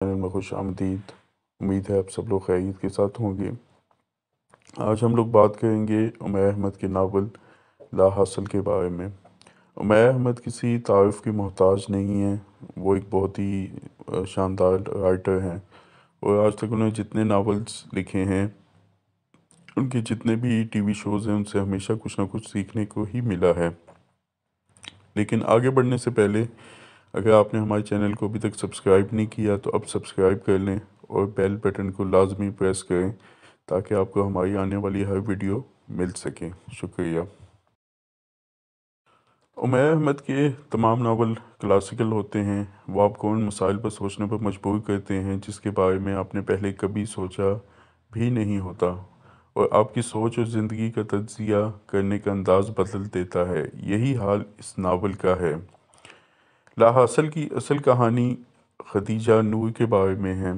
Channel میں خوش آمدید۔ امید ہے آپ سب لوگ خیریت کے ساتھ ہوں گے۔ آج ہم لوگ بات کریں گے عمیر احمد کے ناول لا حاصل کے بارے میں۔ عمیر احمد کسی تعارف کی محتاج نہیں ہیں، وہ ایک بہت ہی شاندار رائٹر ہیں، اور آج تک انہوں نے جتنے ناولز لکھے ہیں، ان کے جتنے بھی ٹی وی شوز ہیں، ان سے ہمیشہ کچھ نہ کچھ سیکھنے کو ہی ملا ہے۔ لیکن آگے بڑھنے سے پہلے اگر آپ نے ہمارے چینل کو ابھی تک سبسکرائب نہیں کیا تو اب سبسکرائب کر لیں اور بیل بٹن کو لازمی پریس کریں تاکہ آپ کو ہماری آنے والی ہر ویڈیو مل سکے۔ شکریہ۔ عمیر احمد کے تمام ناول کلاسیکل ہوتے ہیں، وہ آپ کو ان مسائل پر سوچنے پر مجبور کرتے ہیں جس کے بارے میں آپ نے پہلے کبھی سوچا بھی نہیں ہوتا، اور آپ کی سوچ اور زندگی کا تجزیہ کرنے کا انداز بدل دیتا ہے۔ یہی حال اس ناول کا ہے۔ لا حاصل کی اصل کہانی خدیجہ نور کے بارے میں ہے۔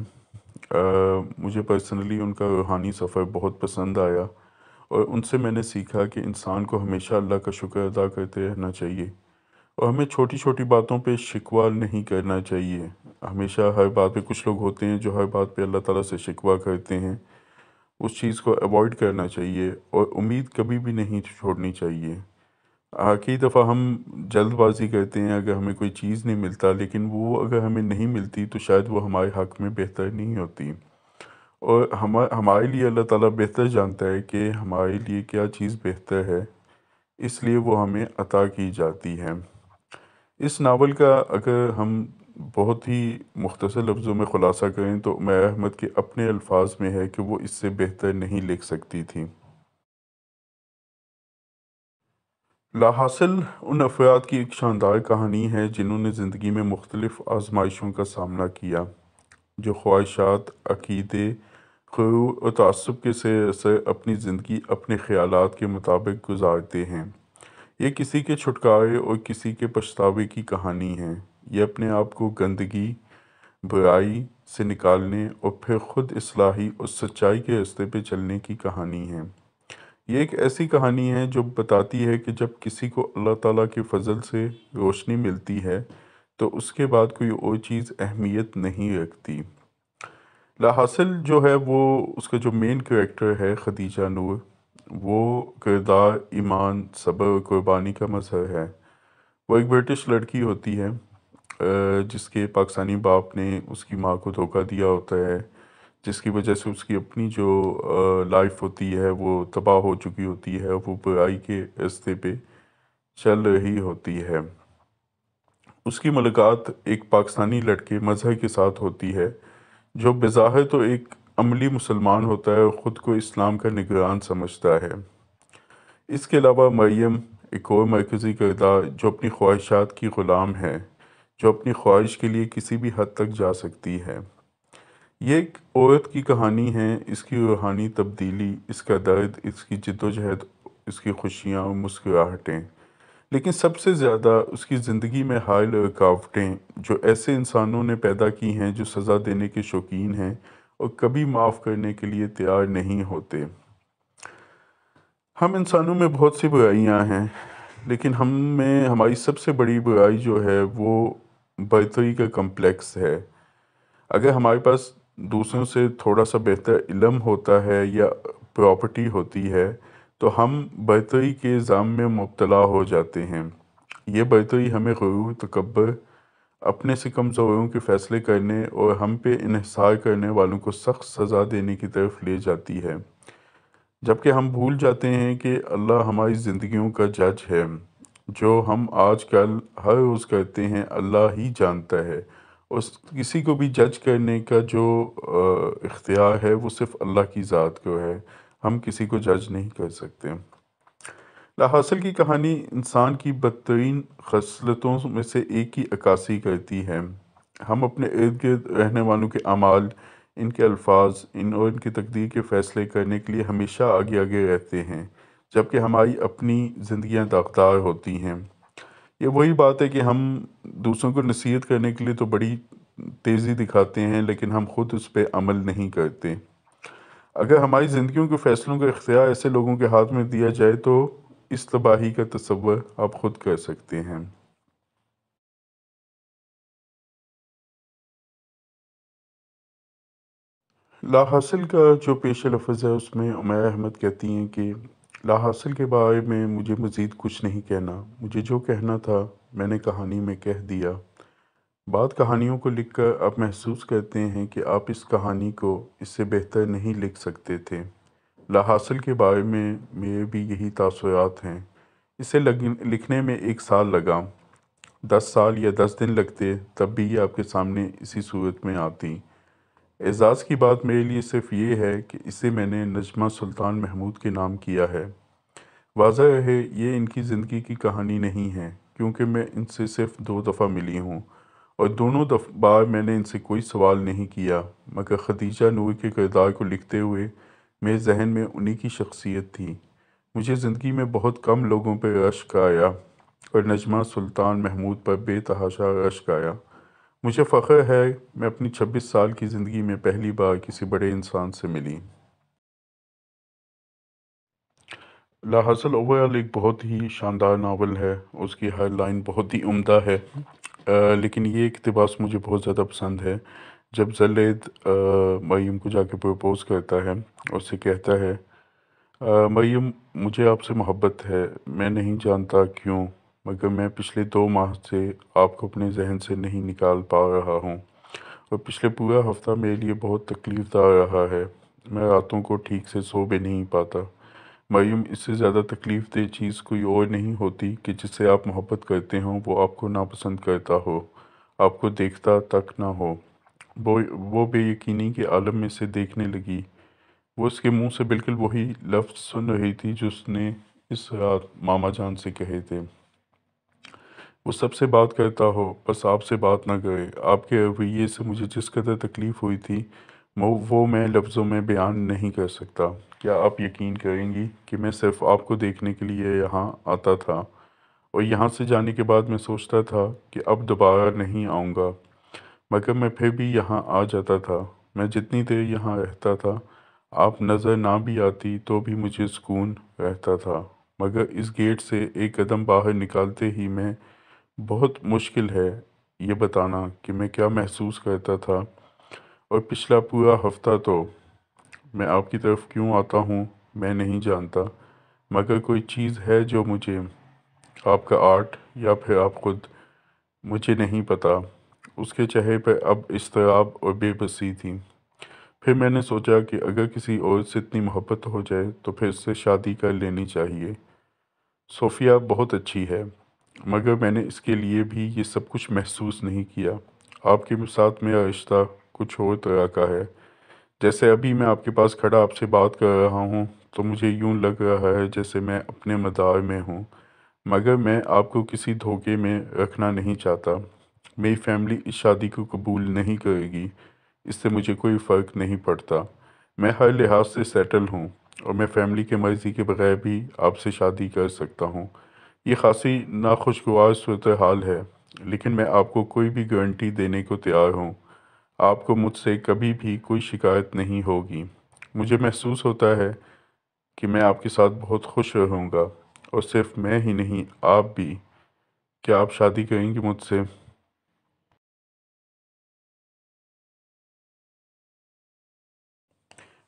مجھے پرسنلی ان کا روحانی سفر بہت پسند آیا، اور ان سے میں نے سیکھا کہ انسان کو ہمیشہ اللہ کا شکر ادا کرتے رہنا چاہیے، اور ہمیں چھوٹی چھوٹی باتوں پہ شکوہ نہیں کرنا چاہیے۔ ہمیشہ ہر بات پہ کچھ لوگ ہوتے ہیں جو ہر بات پہ اللہ تعالیٰ سے شکوہ کرتے ہیں، اس چیز کو ایوائڈ کرنا چاہیے، اور امید کبھی بھی نہیں چھوڑنی چاہیے۔ کئی دفعہ ہم جلد بازی کرتے ہیں اگر ہمیں کوئی چیز نہیں ملتا، لیکن وہ اگر ہمیں نہیں ملتی تو شاید وہ ہمارے حق میں بہتر نہیں ہوتی، اور ہمارے لیے اللہ تعالیٰ بہتر جانتا ہے کہ ہمارے لیے کیا چیز بہتر ہے، اس لیے وہ ہمیں عطا کی جاتی ہے۔ اس ناول کا اگر ہم بہت ہی مختصر لفظوں میں خلاصہ کریں تو عمیر احمد کے اپنے الفاظ میں ہے کہ وہ اس سے بہتر نہیں لکھ سکتی تھی۔ لا حاصل ان افراد کی ایک شاندار کہانی ہے جنہوں نے زندگی میں مختلف آزمائشوں کا سامنا کیا، جو خواہشات، عقیدے، غرور اور تعصب کے زیر اثر اپنی زندگی اپنے خیالات کے مطابق گزارتے ہیں۔ یہ کسی کے چھٹکارے اور کسی کے پچھتاوے کی کہانی ہے۔ یہ اپنے آپ کو گندگی، برائی سے نکالنے اور پھر خود اصلاحی اور سچائی کے راستے پہ چلنے کی کہانی ہے۔ یہ ایک ایسی کہانی ہے جو بتاتی ہے کہ جب کسی کو اللہ تعالیٰ کے فضل سے روشنی ملتی ہے تو اس کے بعد کوئی اور چیز اہمیت نہیں رکھتی۔ لا حاصل جو ہے وہ اس کا جو مین کریکٹر ہے خدیجہ نور، وہ کردار ایمان، صبر اور قربانی کا مظہر ہے۔ وہ ایک برٹش لڑکی ہوتی ہے جس کے پاکستانی باپ نے اس کی ماں کو دھوکہ دیا ہوتا ہے، جس کی وجہ سے اس کی اپنی جو لائف ہوتی ہے وہ تباہ ہو چکی ہوتی ہے، وہ برائی کے راستے پہ چل رہی ہوتی ہے۔ اس کی ملاقات ایک پاکستانی لڑکے مظہر کے ساتھ ہوتی ہے جو بظاہر تو ایک عملی مسلمان ہوتا ہے اور خود کو اسلام کا نگران سمجھتا ہے۔ اس کے علاوہ مریم ایک اور مرکزی کردار جو اپنی خواہشات کی غلام ہے، جو اپنی خواہش کے لیے کسی بھی حد تک جا سکتی ہے۔ یہ ایک عورت کی کہانی ہے، اس کی روحانی تبدیلی، اس کا درد، اس کی جدوجہد، اس کی خوشیاں اور مسکراہٹیں، لیکن سب سے زیادہ اس کی زندگی میں حائل رکاوٹیں جو ایسے انسانوں نے پیدا کی ہیں جو سزا دینے کے شوقین ہیں اور کبھی معاف کرنے کے لیے تیار نہیں ہوتے۔ ہم انسانوں میں بہت سی برائیاں ہیں، لیکن ہم میں ہماری سب سے بڑی برائی جو ہے وہ برتری کا کمپلیکس ہے۔ اگر ہمارے پاس دوسروں سے تھوڑا سا بہتر علم ہوتا ہے یا پراپرٹی ہوتی ہے تو ہم برتری کے الزام میں مبتلا ہو جاتے ہیں۔ یہ برتری ہمیں غرور، تکبر، اپنے سے کمزوروں کے فیصلے کرنے اور ہم پہ انحصار کرنے والوں کو سخت سزا دینے کی طرف لے جاتی ہے، جبکہ ہم بھول جاتے ہیں کہ اللہ ہماری زندگیوں کا جج ہے۔ جو ہم آج کل ہر روز کرتے ہیں اللہ ہی جانتا ہے، اور کسی کو بھی جج کرنے کا جو اختیار ہے وہ صرف اللہ کی ذات کو ہے، ہم کسی کو جج نہیں کر سکتے۔ لا حاصل کی کہانی انسان کی بدترین خصلتوں میں سے ایک کی عکاسی کرتی ہے۔ ہم اپنے ارد گرد رہنے والوں کے اعمال، ان کے الفاظ، اور ان کی تقدیر کے فیصلے کرنے کے لیے ہمیشہ آگے آگے رہتے ہیں، جبکہ ہماری اپنی زندگیاں داغدار ہوتی ہیں۔ یہ وہی بات ہے کہ ہم دوسروں کو نصیحت کرنے کے لیے تو بڑی تیزی دکھاتے ہیں لیکن ہم خود اس پہ عمل نہیں کرتے۔ اگر ہماری زندگیوں کے فیصلوں کا اختیار ایسے لوگوں کے ہاتھ میں دیا جائے تو اس تباہی کا تصور آپ خود کر سکتے ہیں۔ لا حاصل کا جو پیش لفظ ہے اس میں عمیر احمد کہتی ہیں کہ لا حاصل کے بارے میں مجھے مزید کچھ نہیں کہنا، مجھے جو کہنا تھا میں نے کہانی میں کہہ دیا۔ بعض کہانیوں کو لکھ کر آپ محسوس کرتے ہیں کہ آپ اس کہانی کو اس سے بہتر نہیں لکھ سکتے تھے۔ لا حاصل کے بارے میں میرے بھی یہی تاثرات ہیں۔ اسے لکھنے میں 1 سال لگا، 10 سال یا 10 دن لگتے تب بھی یہ آپ کے سامنے اسی صورت میں آتی۔ اعزاز کی بات میرے لیے صرف یہ ہے کہ اسے میں نے نجمہ سلطان محمود کے نام کیا ہے۔ واضح رہے یہ ان کی زندگی کی کہانی نہیں ہے، کیونکہ میں ان سے صرف 2 دفعہ ملی ہوں، اور دونوں بار میں نے ان سے کوئی سوال نہیں کیا، مگر خدیجہ نور کے کردار کو لکھتے ہوئے میرے ذہن میں انہی کی شخصیت تھی۔ مجھے زندگی میں بہت کم لوگوں پر رشک آیا، اور نجمہ سلطان محمود پر بے تحاشا رشک آیا۔ مجھے فخر ہے میں اپنی 26 سال کی زندگی میں پہلی بار کسی بڑے انسان سے ملی۔ لا حاصل اوورآل ایک بہت ہی شاندار ناول ہے، اس کی ہر لائن بہت ہی عمدہ ہے، لیکن یہ اقتباس مجھے بہت زیادہ پسند ہے جب زلید مریم کو جا کے پرپوز کرتا ہے اور اسے کہتا ہے مریم مجھے آپ سے محبت ہے، میں نہیں جانتا کیوں، مگر میں پچھلے 2 ماہ سے آپ کو اپنے ذہن سے نہیں نکال پا رہا ہوں، اور پچھلے پورا ہفتہ میرے لیے بہت تکلیف دہ رہا ہے، میں راتوں کو ٹھیک سے سو بھی نہیں پاتا۔ مریم اس سے زیادہ تکلیف دہ چیز کوئی اور نہیں ہوتی کہ جس سے آپ محبت کرتے ہوں وہ آپ کو ناپسند کرتا ہو، آپ کو دیکھتا تک نہ ہو۔ وہ بے یقینی کے عالم میں سے دیکھنے لگی۔ وہ اس کے منہ سے بالکل وہی لفظ سن رہی تھی جو اس نے اس رات ماما جان سے کہے تھے۔ وہ سب سے بات کرتا ہو، بس آپ سے بات نہ کرے۔ آپ کے رویے سے مجھے جس قدر تکلیف ہوئی تھی وہ میں لفظوں میں بیان نہیں کر سکتا۔ کیا آپ یقین کریں گی کہ میں صرف آپ کو دیکھنے کے لیے یہاں آتا تھا، اور یہاں سے جانے کے بعد میں سوچتا تھا کہ اب دوبارہ نہیں آؤں گا، مگر میں پھر بھی یہاں آ جاتا تھا۔ میں جتنی دیر یہاں رہتا تھا آپ نظر نہ بھی آتی تو بھی مجھے سکون رہتا تھا، مگر اس گیٹ سے ایک قدم باہر نکالتے ہی میں بہت مشکل ہے یہ بتانا کہ میں کیا محسوس کرتا تھا، اور پچھلا پورا ہفتہ تو میں آپ کی طرف کیوں آتا ہوں میں نہیں جانتا، مگر کوئی چیز ہے جو مجھے، آپ کا آرٹ یا پھر آپ خود، مجھے نہیں پتا۔ اس کے چہرے پر اب اضطراب اور بے بسی تھی۔ پھر میں نے سوچا کہ اگر کسی اور سے اتنی محبت ہو جائے تو پھر اس سے شادی کر لینی چاہیے۔ صوفیہ بہت اچھی ہے، مگر میں نے اس کے لیے بھی یہ سب کچھ محسوس نہیں کیا۔ آپ کے ساتھ میرا رشتہ کچھ اور طرح کا ہے۔ جیسے ابھی میں آپ کے پاس کھڑا آپ سے بات کر رہا ہوں تو مجھے یوں لگ رہا ہے جیسے میں اپنے مدار میں ہوں، مگر میں آپ کو کسی دھوکے میں رکھنا نہیں چاہتا۔ میری فیملی اس شادی کو قبول نہیں کرے گی، اس سے مجھے کوئی فرق نہیں پڑتا۔ میں ہر لحاظ سے سیٹل ہوں، اور میں فیملی کے مرضی کے بغیر بھی آپ سے شادی کر سکتا ہوں۔ یہ خاصی ناخوشگوار صورتحال ہے، لیکن میں آپ کو کوئی بھی گارنٹی دینے کو تیار ہوں۔ آپ کو مجھ سے کبھی بھی کوئی شکایت نہیں ہوگی۔ مجھے محسوس ہوتا ہے کہ میں آپ کے ساتھ بہت خوش رہوں گا، اور صرف میں ہی نہیں آپ بھی۔ کیا آپ شادی کریں گے مجھ سے؟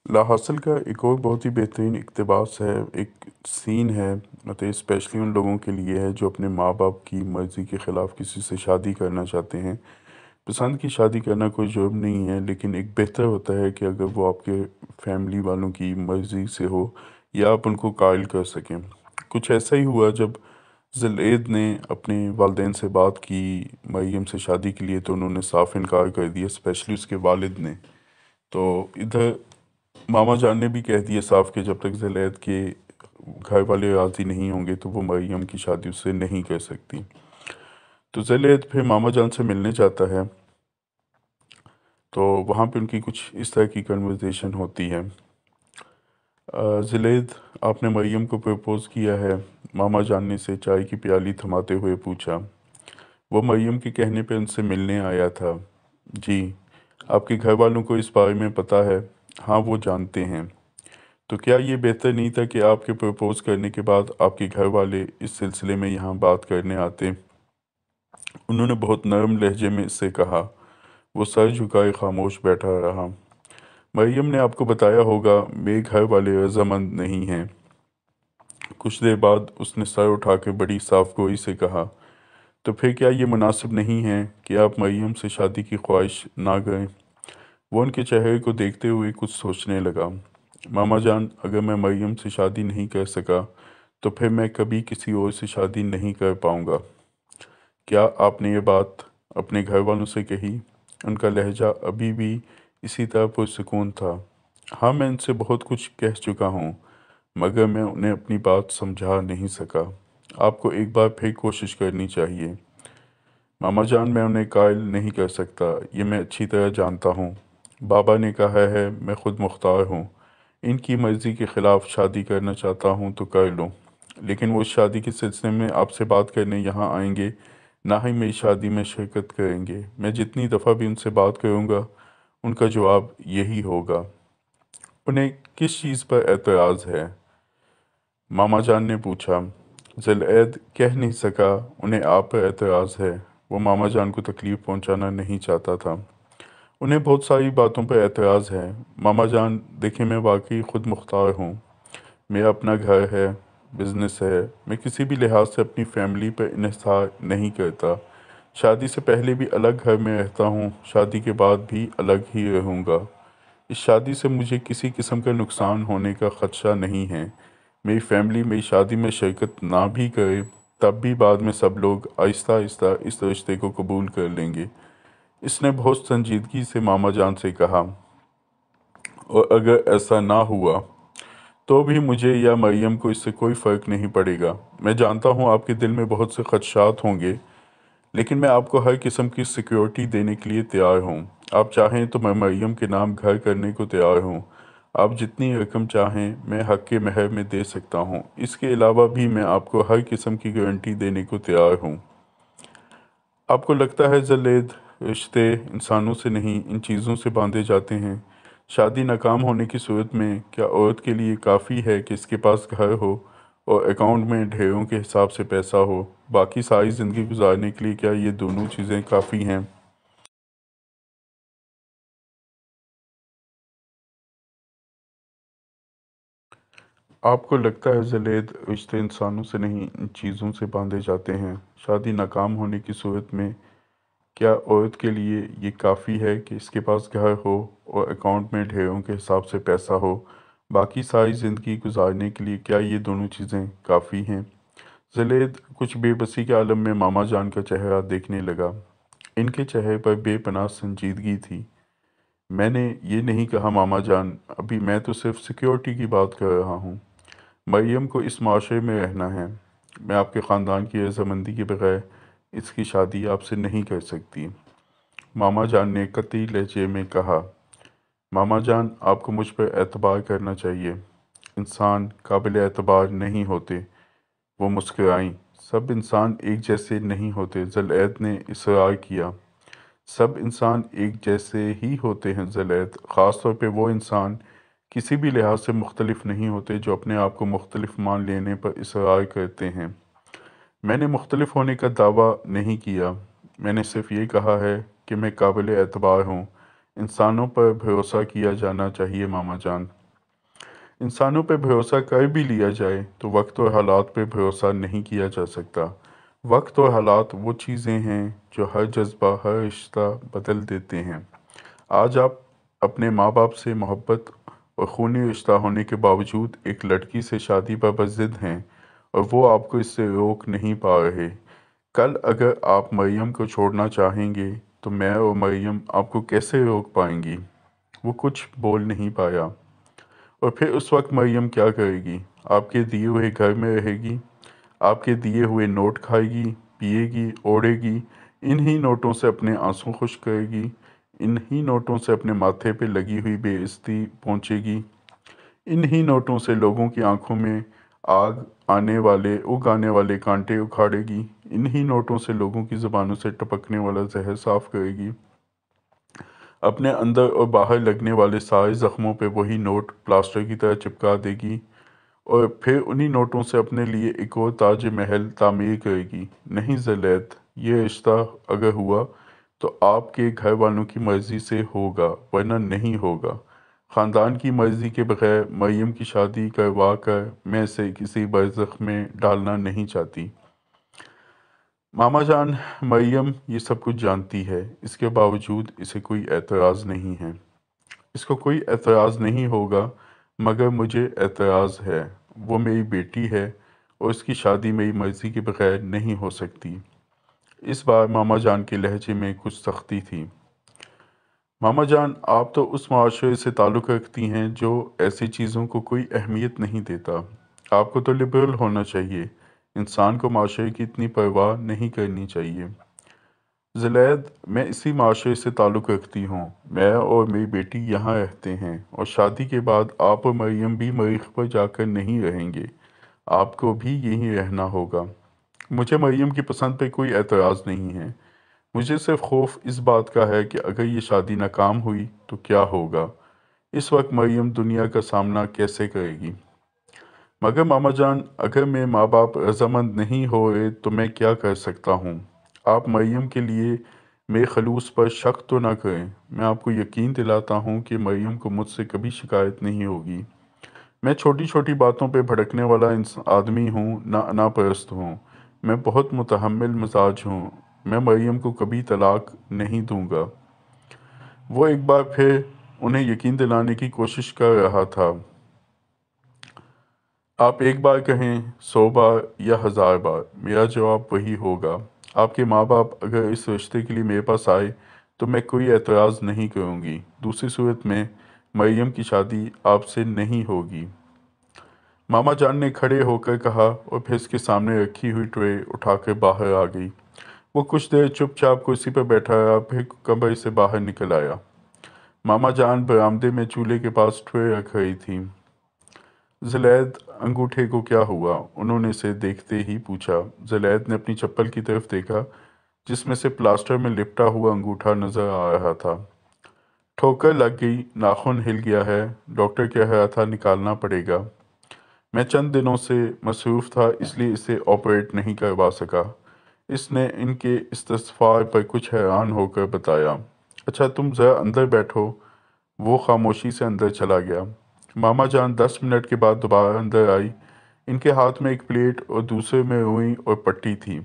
لا حاصل کا ایک اور بہت ہی بہترین اقتباس ہے، ایک سین ہے، مطلب اسپیشلی ان لوگوں کے لیے ہے جو اپنے ماں باپ کی مرضی کے خلاف کسی سے شادی کرنا چاہتے ہیں۔ پسند کی شادی کرنا کوئی جرم نہیں ہے، لیکن ایک بہتر ہوتا ہے کہ اگر وہ آپ کے فیملی والوں کی مرضی سے ہو یا آپ ان کو قائل کر سکیں۔ کچھ ایسا ہی ہوا جب زلید نے اپنے والدین سے بات کی مریم سے شادی کے لیے تو انہوں نے صاف انکار کر دیا، اسپیشلی اس کے والد نے۔ تو ادھر ماما جان نے بھی کہہ دیا صاف کہ جب تک زلید کے گھر والے راضی نہیں ہوں گے تو وہ مریم کی شادی اس سے نہیں کر سکتی۔ تو زلید پھر ماما جان سے ملنے جاتا ہے، تو وہاں پہ ان کی کچھ اس طرح کی کنورزیشن ہوتی ہے۔ زلید آپ نے مریم کو پرپوز کیا ہے؟ ماما جان نے سے چائے کی پیالی تھماتے ہوئے پوچھا۔ وہ مریم کے کہنے پہ ان سے ملنے آیا تھا۔ جی۔ آپ کے گھر والوں کو اس بارے میں پتہ ہے؟ ہاں وہ جانتے ہیں۔ تو کیا یہ بہتر نہیں تھا کہ آپ کے پرپوز کرنے کے بعد آپ کے گھر والے اس سلسلے میں یہاں بات کرنے آتے؟ انہوں نے بہت نرم لہجے میں اس سے کہا۔ وہ سر جھکائے خاموش بیٹھا رہا۔ مریم نے آپ کو بتایا ہوگا میرے گھر والے رضامند نہیں ہیں۔ کچھ دیر بعد اس نے سر اٹھا کے بڑی صاف گوئی سے کہا، تو پھر کیا یہ مناسب نہیں ہے کہ آپ مریم سے شادی کی خواہش نہ کریں؟ وہ ان کے چہرے کو دیکھتے ہوئے کچھ سوچنے لگا۔ ماما جان، اگر میں مریم سے شادی نہیں کر سکا تو پھر میں کبھی کسی اور سے شادی نہیں کر پاؤں گا۔ کیا آپ نے یہ بات اپنے گھر والوں سے کہی؟ ان کا لہجہ ابھی بھی اسی طرح پرسکون تھا۔ ہاں، میں ان سے بہت کچھ کہہ چکا ہوں، مگر میں انہیں اپنی بات سمجھا نہیں سکا۔ آپ کو ایک بار پھر کوشش کرنی چاہیے۔ ماما جان، میں انہیں قائل نہیں کر سکتا، یہ میں اچھی طرح جانتا ہوں۔ بابا نے کہا ہے میں خود مختار ہوں، ان کی مرضی کے خلاف شادی کرنا چاہتا ہوں تو کر لوں، لیکن وہ اس شادی کے سلسلے میں آپ سے بات کرنے یہاں آئیں گے، نہ ہی میری شادی میں شرکت کریں گے۔ میں جتنی دفعہ بھی ان سے بات کروں گا ان کا جواب یہی ہوگا۔ انہیں کس چیز پر اعتراض ہے؟ ماما جان نے پوچھا۔ زلیخا کہہ نہیں سکا انہیں آپ پر اعتراض ہے۔ وہ ماما جان کو تکلیف پہنچانا نہیں چاہتا تھا۔ انہیں بہت ساری باتوں پر اعتراض ہے ماما جان۔ دیکھیں، میں واقعی خود مختار ہوں، میرا اپنا گھر ہے، بزنس ہے، میں کسی بھی لحاظ سے اپنی فیملی پر انحصار نہیں کرتا۔ شادی سے پہلے بھی الگ گھر میں رہتا ہوں، شادی کے بعد بھی الگ ہی رہوں گا۔ اس شادی سے مجھے کسی قسم کا نقصان ہونے کا خدشہ نہیں ہے۔ میری فیملی میری شادی میں شرکت نہ بھی کرے تب بھی بعد میں سب لوگ آہستہ آہستہ اس رشتے کو قبول کر لیں گے۔ اس نے بہت سنجیدگی سے ماما جان سے کہا، اور اگر ایسا نہ ہوا تو بھی مجھے یا مریم کو اس سے کوئی فرق نہیں پڑے گا۔ میں جانتا ہوں آپ کے دل میں بہت سے خدشات ہوں گے، لیکن میں آپ کو ہر قسم کی سیکیورٹی دینے کے لیے تیار ہوں۔ آپ چاہیں تو میں مریم کے نام گھر کرنے کو تیار ہوں۔ آپ جتنی رقم چاہیں میں حق کے مہر میں دے سکتا ہوں۔ اس کے علاوہ بھی میں آپ کو ہر قسم کی گارنٹی دینے کو تیار ہوں۔ آپ کو لگتا ہے زلیخا، رشتے انسانوں سے نہیں ان چیزوں سے باندھے جاتے ہیں؟ شادی ناکام ہونے کی صورت میں کیا عورت کے لیے کافی ہے کہ اس کے پاس گھر ہو اور اکاؤنٹ میں ڈھیروں کے حساب سے پیسہ ہو؟ باقی ساری زندگی گزارنے کے لیے کیا یہ دونوں چیزیں کافی ہیں؟ آپ کو لگتا ہے زلیخا، رشتے انسانوں سے نہیں ان چیزوں سے باندھے جاتے ہیں؟ شادی ناکام ہونے کی صورت میں کیا عورت کے لیے یہ کافی ہے کہ اس کے پاس گھر ہو اور اکاؤنٹ میں ڈھیروں کے حساب سے پیسہ ہو؟ باقی ساری زندگی گزارنے کے لیے کیا یہ دونوں چیزیں کافی ہیں؟ زلیخا کچھ بے بسی کے عالم میں ماما جان کا چہرہ دیکھنے لگا۔ ان کے چہرے پر بے پناہ سنجیدگی تھی۔ میں نے یہ نہیں کہا ماما جان، ابھی میں تو صرف سیکیورٹی کی بات کر رہا ہوں۔ مریم کو اس معاشرے میں رہنا ہے، میں آپ کے خاندان کی رضامندی کے بغیر اس کی شادی آپ سے نہیں کر سکتی۔ ماما جان نے قطعی لہجے میں کہا۔ ماما جان، آپ کو مجھ پر اعتبار کرنا چاہیے، انسان قابل اعتبار نہیں ہوتے۔ وہ مسکرائیں۔ سب انسان ایک جیسے نہیں ہوتے، زلیخا نے اصرار کیا۔ سب انسان ایک جیسے ہی ہوتے ہیں زلیخا، خاص طور پہ وہ انسان کسی بھی لحاظ سے مختلف نہیں ہوتے جو اپنے آپ کو مختلف مان لینے پر اصرار کرتے ہیں۔ میں نے مختلف ہونے کا دعویٰ نہیں کیا، میں نے صرف یہ کہا ہے کہ میں قابل اعتبار ہوں۔ انسانوں پر بھروسہ کیا جانا چاہیے ماما جان۔ انسانوں پہ بھروسہ کر بھی لیا جائے تو وقت اور حالات پہ بھروسہ نہیں کیا جا سکتا۔ وقت اور حالات وہ چیزیں ہیں جو ہر جذبہ، ہر رشتہ بدل دیتے ہیں۔ آج آپ اپنے ماں باپ سے محبت اور خونی رشتہ ہونے کے باوجود ایک لڑکی سے شادی پر بضد ہیں اور وہ آپ کو اس سے روک نہیں پا رہے۔ کل اگر آپ مریم کو چھوڑنا چاہیں گے تو میں اور مریم آپ کو کیسے روک پائیں گی؟ وہ کچھ بول نہیں پایا۔ اور پھر اس وقت مریم کیا کرے گی؟ آپ کے دیے ہوئے گھر میں رہے گی، آپ کے دیے ہوئے نوٹ کھائے گی، پیے گی، اوڑھے گی، انہی نوٹوں سے اپنے آنسو خشک کرے گی، انہی نوٹوں سے اپنے ماتھے پہ لگی ہوئی بے عزتی پہنچے گی، انہی نوٹوں سے لوگوں کی آنکھوں میں اگ آنے والے کانٹے اکھاڑے گی، انہی نوٹوں سے لوگوں کی زبانوں سے ٹپکنے والا زہر صاف کرے گی، اپنے اندر اور باہر لگنے والے سارے زخموں پہ وہی نوٹ پلاسٹر کی طرح چپکا دے گی، اور پھر انہی نوٹوں سے اپنے لیے ایک اور تاج محل تعمیر کرے گی۔ نہیں زلیخا، یہ رشتہ اگر ہوا تو آپ کے گھر والوں کی مرضی سے ہوگا، ورنہ نہیں ہوگا۔ خاندان کی مرضی کے بغیر مریم کی شادی کروا کر میں اسے کسی برزخ میں ڈالنا نہیں چاہتی۔ ماما جان، مریم یہ سب کچھ جانتی ہے، اس کے باوجود اسے کوئی اعتراض نہیں ہے۔ اس کو کوئی اعتراض نہیں ہوگا، مگر مجھے اعتراض ہے۔ وہ میری بیٹی ہے اور اس کی شادی میری مرضی کے بغیر نہیں ہو سکتی۔ اس بار ماما جان کے لہجے میں کچھ سختی تھی۔ ماما جان، آپ تو اس معاشرے سے تعلق رکھتی ہیں جو ایسی چیزوں کو کوئی اہمیت نہیں دیتا۔ آپ کو تو لبرل ہونا چاہیے، انسان کو معاشرے کی اتنی پرواہ نہیں کرنی چاہیے۔ زلید، میں اسی معاشرے سے تعلق رکھتی ہوں، میں اور میری بیٹی یہاں رہتے ہیں، اور شادی کے بعد آپ اور مریم بھی مریخ پر جا کر نہیں رہیں گے، آپ کو بھی یہیں رہنا ہوگا۔ مجھے مریم کی پسند پہ کوئی اعتراض نہیں ہے، مجھے صرف خوف اس بات کا ہے کہ اگر یہ شادی ناکام ہوئی تو کیا ہوگا۔ اس وقت مریم دنیا کا سامنا کیسے کرے گی؟ مگر ماما جان، اگر میرے ماں باپ رضامند نہیں ہوئے تو میں کیا کر سکتا ہوں؟ آپ مریم کے لیے میرے خلوص پر شک تو نہ کریں۔ میں آپ کو یقین دلاتا ہوں کہ مریم کو مجھ سے کبھی شکایت نہیں ہوگی۔ میں چھوٹی چھوٹی باتوں پہ بھڑکنے والا آدمی ہوں، نہ انا پرست ہوں۔ میں بہت متحمل مزاج ہوں، میں مریم کو کبھی طلاق نہیں دوں گا۔ وہ ایک بار پھر انہیں یقین دلانے کی کوشش کر رہا تھا۔ آپ ایک بار کہیں، 100 بار یا 1000 بار، میرا جواب وہی ہوگا۔ آپ کے ماں باپ اگر اس رشتے کے لیے میرے پاس آئے تو میں کوئی اعتراض نہیں کروں گی، دوسری صورت میں مریم کی شادی آپ سے نہیں ہوگی۔ ماما جان نے کھڑے ہو کر کہا اور پھر اس کے سامنے رکھی ہوئی ٹرے اٹھا کر باہر آ گئی۔ وہ کچھ دیر چپ چاپ کرسی پر بیٹھا رہا، پھر کمرے سے باہر نکل آیا۔ ماما جان برآمدے میں چولہے کے پاس ٹرے رکھ رہی تھی۔ زلید، انگوٹھے کو کیا ہوا؟ انہوں نے اسے دیکھتے ہی پوچھا۔ زلید نے اپنی چپل کی طرف دیکھا جس میں سے پلاسٹر میں لپٹا ہوا انگوٹھا نظر آ رہا تھا۔ ٹھوکر لگ گئی، ناخن ہل گیا ہے، ڈاکٹر کہہ رہا تھا نکالنا پڑے گا۔ میں چند دنوں سے مصروف تھا اس لیے اسے آپریٹ نہیں کروا سکا، اس نے ان کے استغفار پر کچھ حیران ہو کر بتایا۔ اچھا تم ذرا اندر بیٹھو۔ وہ خاموشی سے اندر چلا گیا۔ ماما جان 10 منٹ کے بعد دوبارہ اندر آئی، ان کے ہاتھ میں ایک پلیٹ اور دوسرے میں روئی اور پٹی تھی۔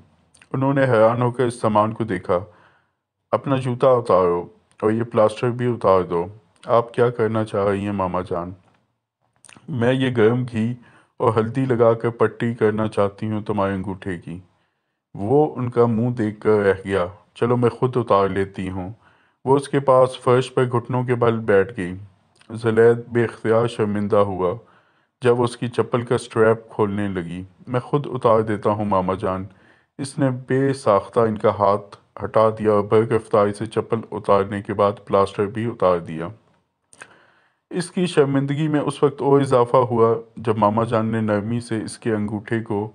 انہوں نے حیران ہو کر اس سامان کو دیکھا۔ اپنا جوتا اتارو اور یہ پلاسٹر بھی اتار دو۔ آپ کیا کرنا چاہ رہی ہیں ماما جان؟ میں یہ گرم گھی اور ہلدی لگا کر پٹی کرنا چاہتی ہوں تمہارے انگوٹھے کی۔ وہ ان کا منہ دیکھ کر رہ گیا۔ چلو میں خود اتار لیتی ہوں۔ وہ اس کے پاس فرش پر گھٹنوں کے بل بیٹھ گئی۔ زلید بے اختیار شرمندہ ہوا جب اس کی چپل کا سٹریپ کھولنے لگی۔ میں خود اتار دیتا ہوں ماما جان۔ اس نے بے ساختہ ان کا ہاتھ ہٹا دیا اور برق رفتاری سے چپل اتارنے کے بعد پلاسٹر بھی اتار دیا۔ اس کی شرمندگی میں اس وقت اور اضافہ ہوا جب ماما جان نے نرمی سے اس کے انگوٹھے کو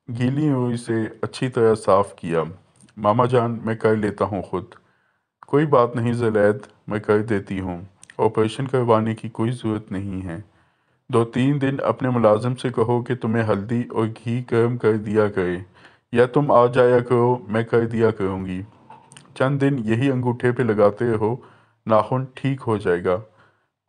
گیلی روئی سے اچھی طرح صاف کیا۔ ماما جان، میں کر لیتا ہوں خود۔ کوئی بات نہیں زلید، میں کر دیتی ہوں، آپریشن کروانے کی کوئی ضرورت نہیں ہے۔ 2-3 دن اپنے ملازم سے کہو کہ تمہیں ہلدی اور گھی گرم کر دیا کرے، یا تم آ جایا کرو، میں کر دیا کروں گی۔ چند دن یہی انگوٹھے پہ لگاتے رہو، ناخن ٹھیک ہو جائے گا۔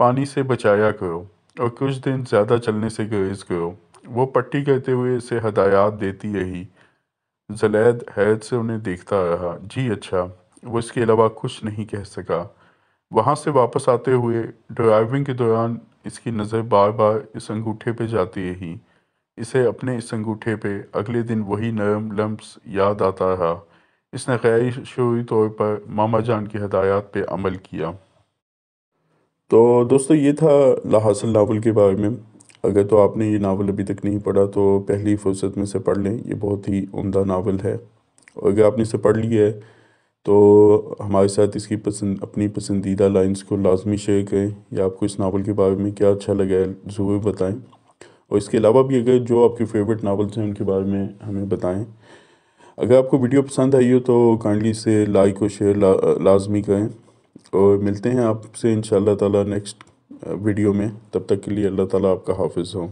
پانی سے بچایا کرو اور کچھ دن زیادہ چلنے سے گریز کرو۔ وہ پٹی کرتے ہوئے اسے ہدایات دیتی رہی۔ زلید حیرت سے انہیں دیکھتا رہا۔ جی اچھا، وہ اس کے علاوہ کچھ نہیں کہہ سکا۔ وہاں سے واپس آتے ہوئے ڈرائیونگ کے دوران اس کی نظر بار بار اس انگوٹھے پہ جاتی رہی۔ اسے اپنے اس انگوٹھے پہ اگلے دن وہی نرم لمس یاد آتا رہا۔ اس نے غیر شعوری طور پر ماما جان کی ہدایات پہ عمل کیا۔ تو دوستو، یہ تھا لا حاصل ناول کے بارے میں۔ اگر تو آپ نے یہ ناول ابھی تک نہیں پڑھا تو پہلی فرصت میں سے پڑھ لیں، یہ بہت ہی عمدہ ناول ہے۔ اور اگر آپ نے اسے پڑھ لی ہے تو ہمارے ساتھ اس کی اپنی پسندیدہ لائنز کو لازمی شیئر کریں، یا آپ کو اس ناول کے بارے میں کیا اچھا لگا ہے ضرور بتائیں۔ اور اس کے علاوہ بھی اگر جو آپ کی فیورٹ ناولز ہیں ان کے بارے میں ہمیں بتائیں۔ اگر آپ کو ویڈیو پسند آئی ہو تو کائنڈلی سے لائک اور شیئر لازمی کریں، اور ملتے ہیں آپ سے انشاءاللہ تعالیٰ نیکسٹ ویڈیو میں۔ تب تک کے لیے اللہ تعالیٰ آپ کا حافظ ہو۔